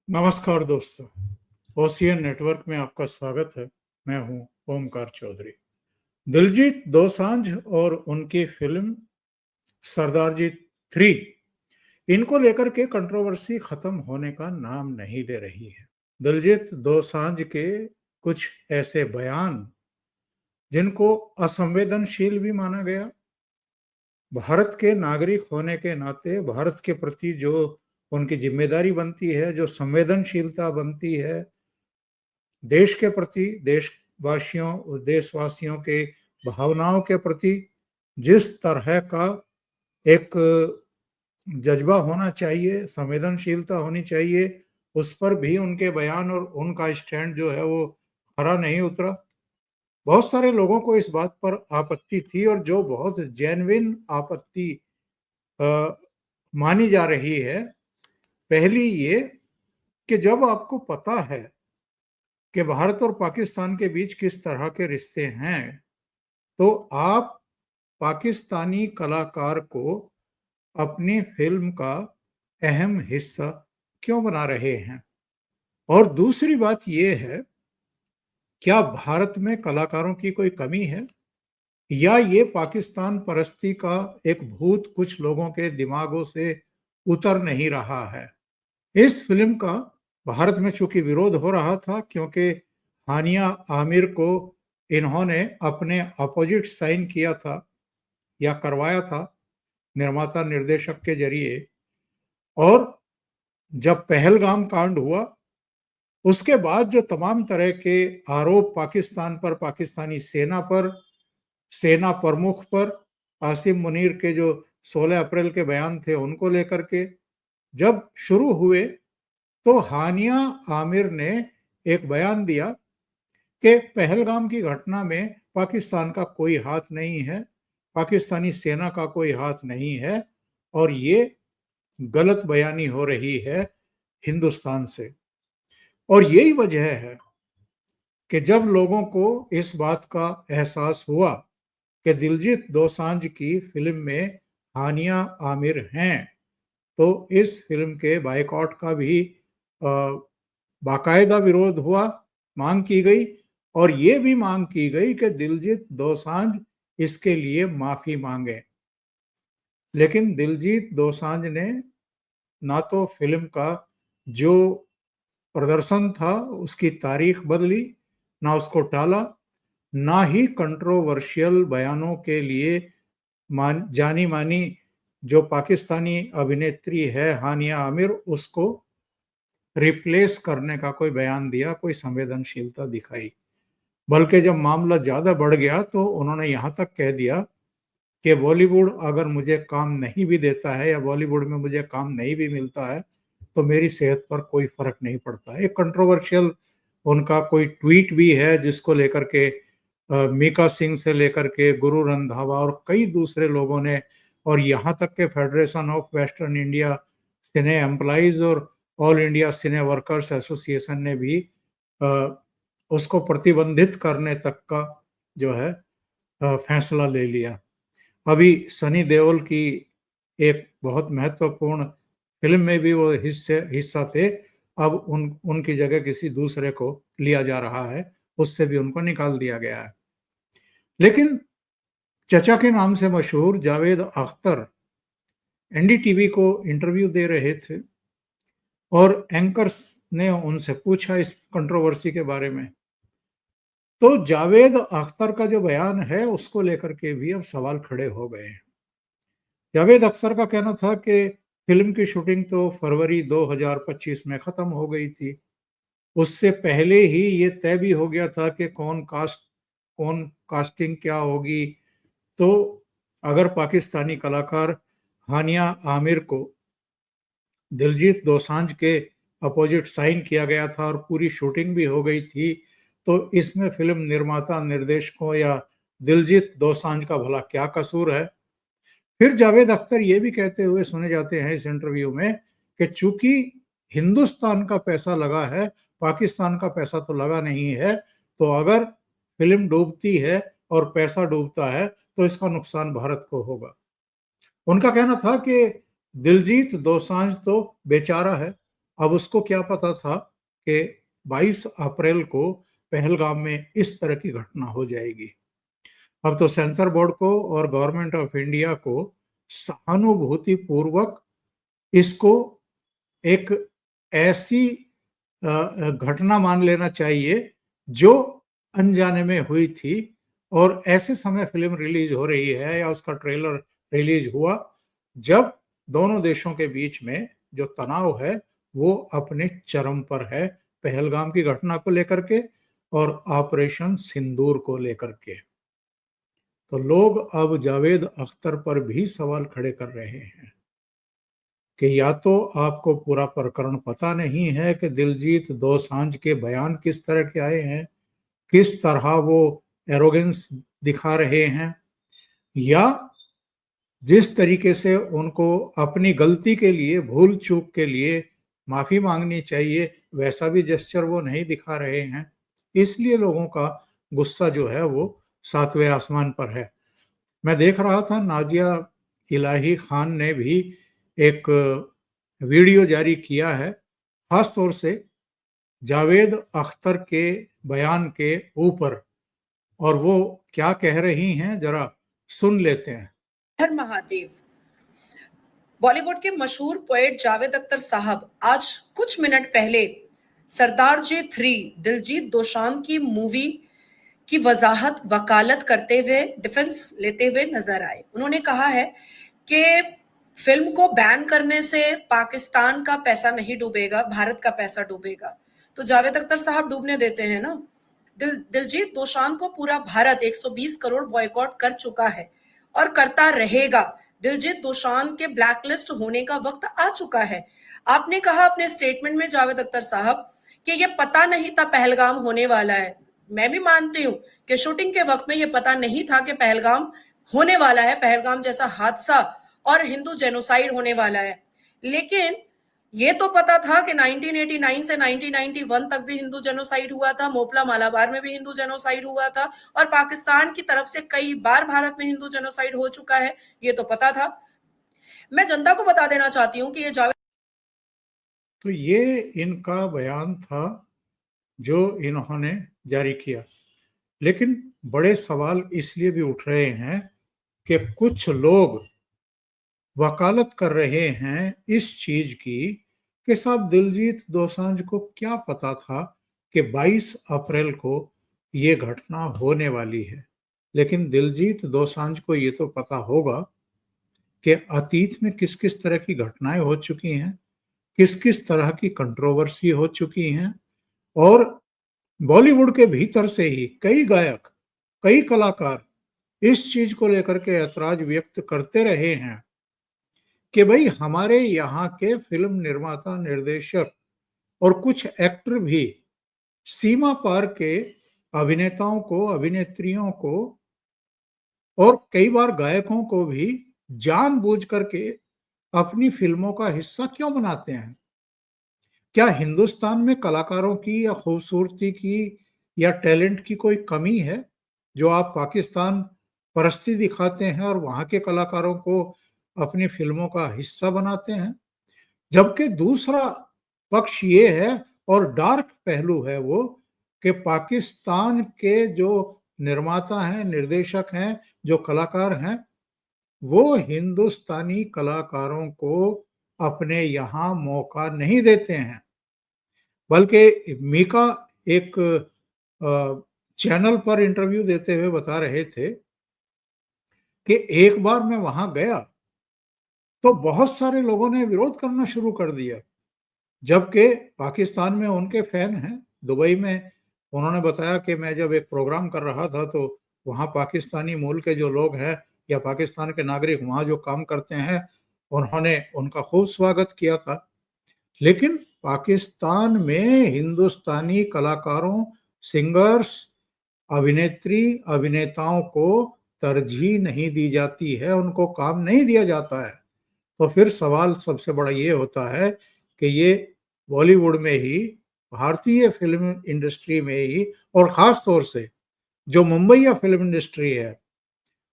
नमस्कार दोस्तों, ocean network में आपका स्वागत है। मैं हूं ओमकार चौधरी। दिलजीत दोसांझ और उनकी फिल्म सरदारजी 3 इनको लेकर के कंट्रोवर्सी खत्म होने का नाम नहीं ले रही है। दिलजीत दोसांझ के कुछ ऐसे बयान जिनको असंवेदनशील भी माना गया, भारत के नागरिक होने के नाते भारत के प्रति जो उनकी जिम्मेदारी बनती है, जो संवेदनशीलता बनती है, देश के प्रति, देशवासियों देशवासियों के भावनाओं के प्रति जिस तरह का एक जज्बा होना चाहिए, संवेदनशीलता होनी चाहिए, उस पर भी उनके बयान और उनका स्टैंड जो है वो खरा नहीं उतरा। बहुत सारे लोगों को इस बात पर आपत्ति थी और जो बहुत जेन्युइन आपत्ति अ, मानी जा रही है। पहली ये कि जब आपको पता है कि भारत और पाकिस्तान के बीच किस तरह के रिश्ते हैं, तो आप पाकिस्तानी कलाकार को अपनी फिल्म का अहम हिस्सा क्यों बना रहे हैं? और दूसरी बात यह है, क्या भारत में कलाकारों की कोई कमी है या ये पाकिस्तान परस्ती का एक भूत कुछ लोगों के दिमागों से उतर नहीं रहा है? इस फिल्म का भारत में चूंकि विरोध हो रहा था क्योंकि हानिया आमिर को इन्होंने अपने अपोजिट साइन किया था या करवाया था निर्माता निर्देशक के जरिए, और जब पहलगाम कांड हुआ उसके बाद जो तमाम तरह के आरोप पाकिस्तान पर, पाकिस्तानी सेना पर, सेना प्रमुख पर, आसिम मुनीर के जो 16 अप्रैल के बयान थे उनको लेकर के जब शुरू हुए, तो हानिया आमिर ने एक बयान दिया कि पहलगाम की घटना में पाकिस्तान का कोई हाथ नहीं है, पाकिस्तानी सेना का कोई हाथ नहीं है, और ये गलत बयानी हो रही है हिंदुस्तान से। और यही वजह है कि जब लोगों को इस बात का एहसास हुआ कि दिलजीत दोसांझ की फिल्म में हानिया आमिर हैं, तो इस फिल्म के बायकॉट का भी बाकायदा विरोध हुआ, मांग की गई, और ये भी मांग की गई कि दिलजीत दोसांझ इसके लिए माफी मांगे। लेकिन दिलजीत दोसांझ ने ना तो फिल्म का जो प्रदर्शन था उसकी तारीख बदली, ना उसको टाला, ना ही कंट्रोवर्शियल बयानों के लिए जानी मानी जो पाकिस्तानी अभिनेत्री है हानिया आमिर, उसको रिप्लेस करने का कोई बयान दिया, कोई संवेदनशीलता दिखाई। बल्कि जब मामला ज्यादा बढ़ गया तो उन्होंने यहां तक कह दिया कि बॉलीवुड अगर मुझे काम नहीं भी देता है या बॉलीवुड में मुझे काम नहीं भी मिलता है तो मेरी सेहत पर कोई फर्क नहीं पड़ता। एक कंट्रोवर्शियल उनका कोई ट्वीट भी है जिसको लेकर के मीका सिंह से लेकर के गुरु रंधावा और कई दूसरे लोगों ने, और यहाँ तक के federation of western India cine employees और ऑल इंडिया सिने वर्कर्स एसोसिएशन ने भी उसको प्रतिबंधित करने तक का जो है फैसला ले लिया। अभी सनी देओल की एक बहुत महत्वपूर्ण फिल्म में भी वो हिस्सा थे, अब उनकी जगह किसी दूसरे को लिया जा रहा है, उससे भी उनको निकाल दिया गया है। लेकिन चचा के नाम से मशहूर जावेद अख्तर एनडीटीवी को इंटरव्यू दे रहे थे और एंकर्स ने उनसे पूछा इस कंट्रोवर्सी के बारे में, तो जावेद अख्तर का जो बयान है उसको लेकर के भी अब सवाल खड़े हो गए हैं। जावेद अख्तर का कहना था कि फिल्म की शूटिंग तो फरवरी 2025 में खत्म हो गई थी, उससे पहले ही ये तय भी हो गया था कि कौन कास्टिंग क्या होगी। तो अगर पाकिस्तानी कलाकार हानिया आमिर को दिलजीत दोसांझ के अपोजिट साइन किया गया था और पूरी शूटिंग भी हो गई थी, तो इसमें फिल्म निर्माता निर्देशकों या दिलजीत दोसांझ का भला क्या कसूर है? फिर जावेद अख्तर ये भी कहते हुए सुने जाते हैं इस इंटरव्यू में कि चूंकि हिंदुस्तान का पैसा लगा है, पाकिस्तान का पैसा तो लगा नहीं है, तो अगर फिल्म डूबती है और पैसा डूबता है तो इसका नुकसान भारत को होगा। उनका कहना था कि दिलजीत दोसांझ तो बेचारा है, अब उसको क्या पता था कि 22 अप्रैल को पहलगाम में इस तरह की घटना हो जाएगी। अब तो सेंसर बोर्ड को और गवर्नमेंट ऑफ इंडिया को सहानुभूति पूर्वक इसको एक ऐसी घटना मान लेना चाहिए जो अनजाने में हुई थी, और ऐसे समय फिल्म रिलीज हो रही है या उसका ट्रेलर रिलीज हुआ जब दोनों देशों के बीच में जो तनाव है वो अपने चरम पर है, पहलगाम की घटना को लेकर के और ऑपरेशन सिंदूर को लेकर के। तो लोग अब जावेद अख्तर पर भी सवाल खड़े कर रहे हैं कि या तो आपको पूरा प्रकरण पता नहीं है कि दिलजीत दोसांझ के बयान किस तरह के आए हैं, किस तरह वो एरोगेंस दिखा रहे हैं, या जिस तरीके से उनको अपनी गलती के लिए, भूल चूक के लिए माफी मांगनी चाहिए, वैसा भी जेस्चर वो नहीं दिखा रहे हैं। इसलिए लोगों का गुस्सा जो है वो सातवें आसमान पर है। मैं देख रहा था नाजिया इलाही खान ने भी एक वीडियो जारी किया है, खास तौर से जावेद अख्तर के बयान के ऊपर, और वो क्या कह रही हैं जरा सुन लेते हैं। हर महादेव। बॉलीवुड के मशहूर पोएट जावेद अख्तर साहब आज कुछ मिनट पहले सरदार जी 3 दिलजीत दोसांझ की मूवी की वजाहत वकालत करते हुए, डिफेंस लेते हुए नजर आए। उन्होंने कहा है कि फिल्म को बैन करने से पाकिस्तान का पैसा नहीं डूबेगा, भारत का पैसा डूबेगा। तो जावेद अख्तर साहब डूबने देते हैं ना। दिलजीत दोसांझ को पूरा भारत 120 करोड़ बॉयकॉट कर चुका है और करता रहेगा। दिलजीत दोसांझ के ब्लैकलिस्ट होने का वक्त आ चुका है। आपने कहा अपने स्टेटमेंट में जावेद अख्तर साहब कि ये पता नहीं था पहलगाम होने वाला है। मैं भी मानती हूं कि शूटिंग के वक्त में ये पता नहीं था कि पहलगाम होने वाला है, पहलगाम जैसा हादसा और हिंदू जेनोसाइड होने वाला है। लेकिन ये तो पता था कि 1989 से 1991 तक भी हिंदू जेनोसाइड हुआ था, मोपला मालाबार में भी हिंदू जेनोसाइड हुआ था, और पाकिस्तान की तरफ से कई बार भारत में हिंदू जेनोसाइड हो चुका है, ये तो पता था। मैं जनता को बता देना चाहती हूँ कि ये जावेद, तो ये इनका बयान था जो इन्होंने जारी किया। लेकिन बड़े सवाल इसलिए भी उठ रहे हैं कि कुछ लोग वकालत कर रहे हैं इस चीज की कि साहब दिलजीत दोसांझ को क्या पता था कि 22 अप्रैल को ये घटना होने वाली है। लेकिन दिलजीत दोसांझ को ये तो पता होगा कि अतीत में किस किस तरह की घटनाएं हो चुकी हैं, किस किस तरह की कंट्रोवर्सी हो चुकी हैं, और बॉलीवुड के भीतर से ही कई गायक, कई कलाकार इस चीज को लेकर के ऐतराज व्यक्त करते रहे हैं कि भाई हमारे यहाँ के फिल्म निर्माता, निर्देशक और कुछ एक्टर भी सीमा पार के अभिनेताओं को, अभिनेत्रियों को और कई बार गायकों को भी जानबूझ करके अपनी फिल्मों का हिस्सा क्यों बनाते हैं? क्या हिंदुस्तान में कलाकारों की या खूबसूरती की या टैलेंट की कोई कमी है जो आप पाकिस्तान परस्ती दिखाते हैं और वहां के कलाकारों को अपनी फिल्मों का हिस्सा बनाते हैं? जबकि दूसरा पक्ष ये है, और डार्क पहलू है वो, कि पाकिस्तान के जो निर्माता हैं, निर्देशक हैं, जो कलाकार हैं, वो हिंदुस्तानी कलाकारों को अपने यहाँ मौका नहीं देते हैं। बल्कि मीका एक चैनल पर इंटरव्यू देते हुए बता रहे थे कि एक बार मैं वहां गया तो बहुत सारे लोगों ने विरोध करना शुरू कर दिया, जबकि पाकिस्तान में उनके फैन हैं। दुबई में उन्होंने बताया कि मैं जब एक प्रोग्राम कर रहा था तो वहाँ पाकिस्तानी मूल के जो लोग हैं या पाकिस्तान के नागरिक वहाँ जो काम करते हैं, उन्होंने उनका खूब स्वागत किया था। लेकिन पाकिस्तान में हिंदुस्तानी कलाकारों, सिंगर्स, अभिनेत्री, अभिनेताओं को तरजीह नहीं दी जाती है, उनको काम नहीं दिया जाता है। तो फिर सवाल सबसे बड़ा ये होता है कि ये बॉलीवुड में ही, भारतीय फिल्म इंडस्ट्री में ही, और ख़ास तौर से जो मुंबईया फिल्म इंडस्ट्री है,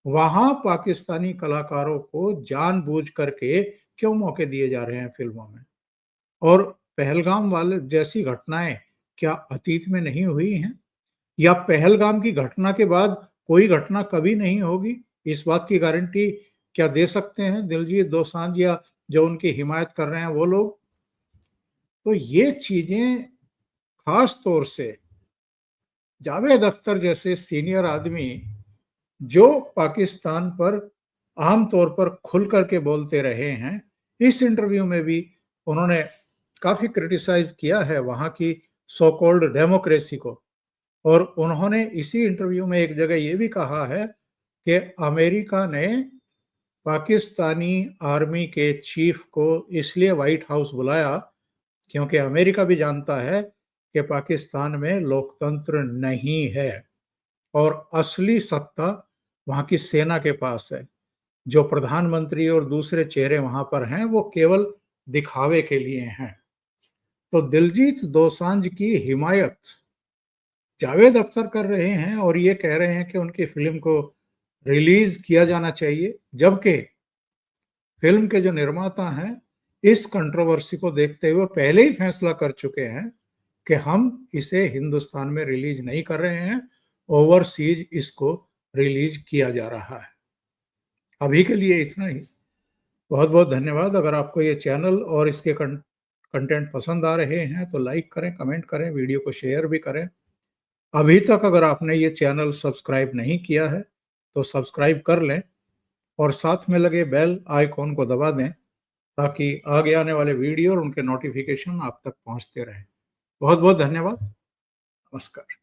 वहाँ पाकिस्तानी कलाकारों को जानबूझ करके क्यों मौके दिए जा रहे हैं फिल्मों में? और पहलगाम वाले जैसी घटनाएं क्या अतीत में नहीं हुई हैं? या पहलगाम की घटना के बाद कोई घटना कभी नहीं होगी? इस बात की गारंटी क्या दे सकते हैं दिलजीत दोसांझ या जो उनकी हिमायत कर रहे हैं वो लोग? तो ये चीजें खास तौर से जावेद अख्तर जैसे सीनियर आदमी जो पाकिस्तान पर आम तौर पर खुल करके बोलते रहे हैं, इस इंटरव्यू में भी उन्होंने काफी क्रिटिसाइज किया है वहां की सो कॉल्ड डेमोक्रेसी को। और उन्होंने इसी इंटरव्यू में एक जगह ये भी कहा है कि अमेरिका ने पाकिस्तानी आर्मी के चीफ को इसलिए व्हाइट हाउस बुलाया क्योंकि अमेरिका भी जानता है कि पाकिस्तान में लोकतंत्र नहीं है और असली सत्ता वहां की सेना के पास है। जो प्रधानमंत्री और दूसरे चेहरे वहां पर हैं वो केवल दिखावे के लिए हैं। तो दिलजीत दोसांझ की हिमायत जावेद अख्तर कर रहे हैं और ये कह रहे हैं कि उनकी फिल्म को रिलीज किया जाना चाहिए, जबकि फिल्म के जो निर्माता हैं इस कंट्रोवर्सी को देखते हुए पहले ही फैसला कर चुके हैं कि हम इसे हिंदुस्तान में रिलीज नहीं कर रहे हैं, ओवरसीज इसको रिलीज किया जा रहा है। अभी के लिए इतना ही। बहुत बहुत धन्यवाद। अगर आपको ये चैनल और इसके कंटेंट पसंद आ रहे हैं तो लाइक करें, कमेंट करें, वीडियो को शेयर भी करें। अभी तक अगर आपने ये चैनल सब्सक्राइब नहीं किया है तो सब्सक्राइब कर लें और साथ में लगे बेल आइकॉन को दबा दें ताकि आगे आने वाले वीडियो और उनके नोटिफिकेशन आप तक पहुंचते रहें। बहुत बहुत धन्यवाद। नमस्कार।